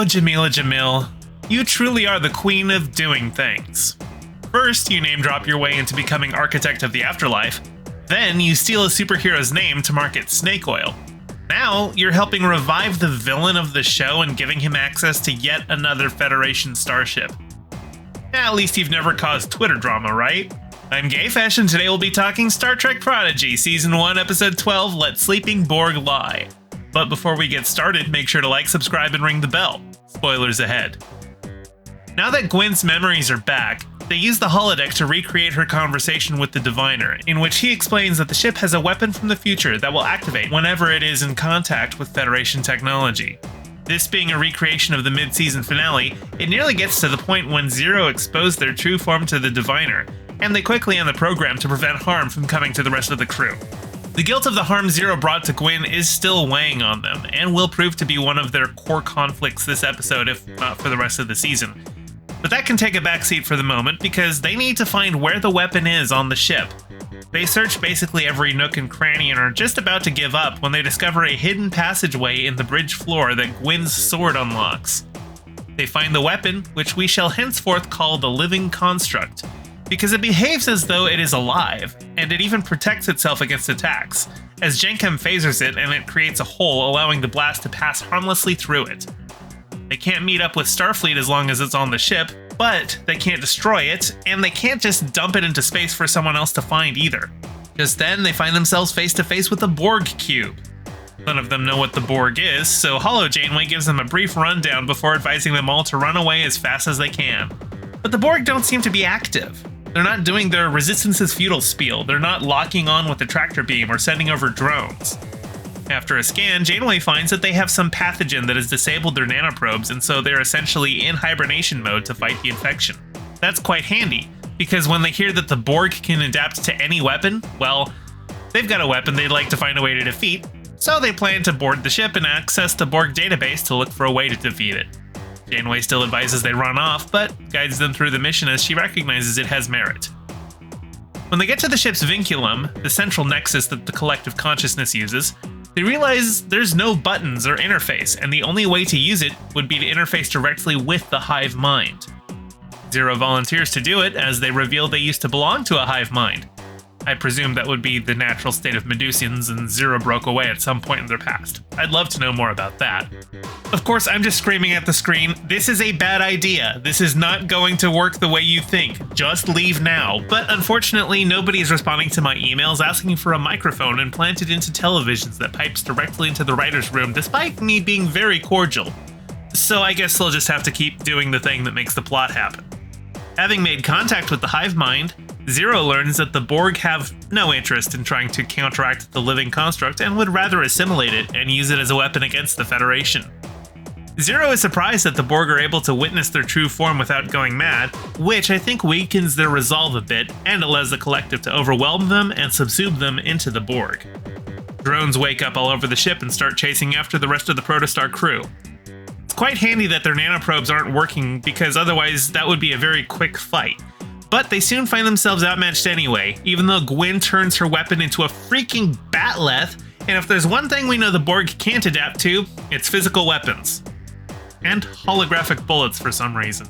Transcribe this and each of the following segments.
Oh, Jamila Jamil, you truly are the queen of doing things. First, you name drop your way into becoming Architect of the Afterlife. Then, you steal a superhero's name to market snake oil. Now, you're helping revive the villain of the show and giving him access to yet another Federation starship. At least you've never caused Twitter drama, right? I'm Gayfesh, and today we'll be talking Star Trek Prodigy, Season 1, Episode 12, Let Sleeping Borg Lie. But before we get started, make sure to like, subscribe, and ring the bell. Spoilers ahead. Now that Gwen's memories are back, they use the holodeck to recreate her conversation with the Diviner, in which he explains that the ship has a weapon from the future that will activate whenever it is in contact with Federation technology. This being a recreation of the mid-season finale, it nearly gets to the point when Zero exposed their true form to the Diviner, and they quickly end the program to prevent harm from coming to the rest of the crew. The guilt of the harm Zero brought to Gwen is still weighing on them, and will prove to be one of their core conflicts this episode, if not for the rest of the season. But that can take a backseat for the moment, because they need to find where the weapon is on the ship. They search basically every nook and cranny and are just about to give up when they discover a hidden passageway in the bridge floor that Gwen's sword unlocks. They find the weapon, which we shall henceforth call the Living Construct, because it behaves as though it is alive, and it even protects itself against attacks, as Jenkem phasers it and it creates a hole allowing the blast to pass harmlessly through it. They can't meet up with Starfleet as long as it's on the ship, but they can't destroy it, and they can't just dump it into space for someone else to find either. Just then, they find themselves face to face with the Borg cube. None of them know what the Borg is, so Holo Janeway gives them a brief rundown before advising them all to run away as fast as they can. But the Borg don't seem to be active. They're not doing their resistance is futile spiel, they're not locking on with the tractor beam or sending over drones. After a scan, Janeway finds that they have some pathogen that has disabled their nanoprobes, and so they're essentially in hibernation mode to fight the infection. That's quite handy, because when they hear that the Borg can adapt to any weapon, well, they've got a weapon they'd like to find a way to defeat, so they plan to board the ship and access the Borg database to look for a way to defeat it. Janeway still advises they run off, but guides them through the mission as she recognizes it has merit. When they get to the ship's vinculum, the central nexus that the collective consciousness uses, they realize there's no buttons or interface, and the only way to use it would be to interface directly with the hive mind. Zero volunteers to do it, as they reveal they used to belong to a hive mind. I presume that would be the natural state of Medusians, and Zero broke away at some point in their past. I'd love to know more about that. Of course, I'm just screaming at the screen, this is a bad idea. This is not going to work the way you think. Just leave now. But unfortunately, nobody is responding to my emails asking for a microphone implanted into televisions that pipes directly into the writer's room, despite me being very cordial. So I guess they'll just have to keep doing the thing that makes the plot happen. Having made contact with the hive mind, Zero learns that the Borg have no interest in trying to counteract the Living Construct and would rather assimilate it and use it as a weapon against the Federation. Zero is surprised that the Borg are able to witness their true form without going mad, which I think weakens their resolve a bit and allows the collective to overwhelm them and subsume them into the Borg. Drones wake up all over the ship and start chasing after the rest of the Protostar crew. It's quite handy that their nanoprobes aren't working, because otherwise that would be a very quick fight. But they soon find themselves outmatched anyway, even though Gwen turns her weapon into a freaking batleth, and if there's one thing we know the Borg can't adapt to, it's physical weapons. And holographic bullets for some reason.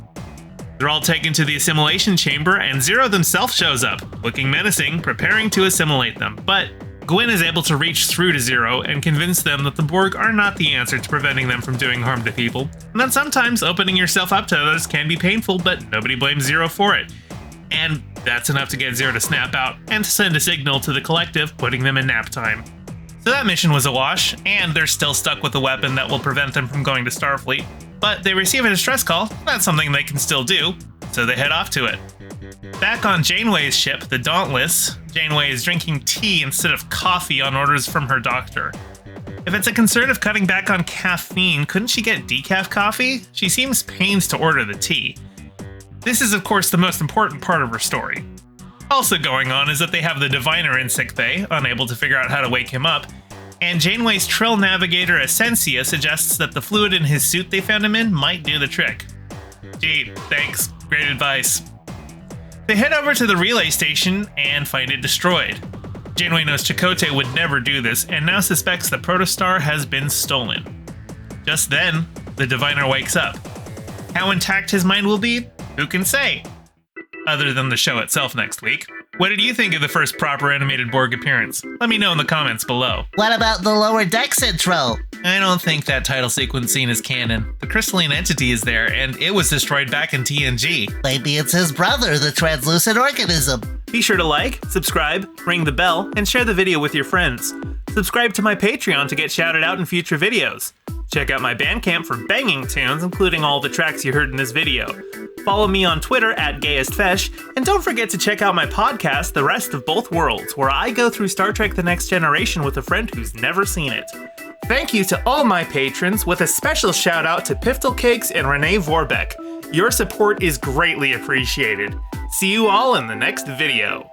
They're all taken to the assimilation chamber, and Zero themselves shows up, looking menacing, preparing to assimilate them. But Gwen is able to reach through to Zero and convince them that the Borg are not the answer to preventing them from doing harm to people, and that sometimes opening yourself up to others can be painful, but nobody blames Zero for it. And that's enough to get Zero to snap out and to send a signal to the collective, putting them in nap time. So that mission was a wash, and they're still stuck with a weapon that will prevent them from going to Starfleet. But they receive a distress call, that's something they can still do, so they head off to it. Back on Janeway's ship, the Dauntless, Janeway is drinking tea instead of coffee on orders from her doctor. If it's a concern of cutting back on caffeine, couldn't she get decaf coffee? She seems pains to order the tea. This is, of course, the most important part of her story. Also going on is that they have the Diviner in sickbay, unable to figure out how to wake him up, and Janeway's Trill navigator Essentia suggests that the fluid in his suit they found him in might do the trick. Gee, thanks. Great advice. They head over to the relay station and find it destroyed. Janeway knows Chakotay would never do this, and now suspects the Protostar has been stolen. Just then, the diviner wakes up. How intact his mind will be? Who can say? Other than the show itself next week. What did you think of the first proper animated Borg appearance? Let me know in the comments below. What about the Lower Decks intro? I don't think that title sequence scene is canon. The crystalline entity is there, and it was destroyed back in TNG. Maybe it's his brother, the translucent organism. Be sure to like, subscribe, ring the bell, and share the video with your friends. Subscribe to my Patreon to get shouted out in future videos. Check out my Bandcamp for banging tunes, including all the tracks you heard in this video. Follow me on Twitter @GayestFesh, and don't forget to check out my podcast, The Rest of Both Worlds, where I go through Star Trek The Next Generation with a friend who's never seen it. Thank you to all my patrons, with a special shout out to Piftle Cakes and Renee Vorbeck. Your support is greatly appreciated. See you all in the next video.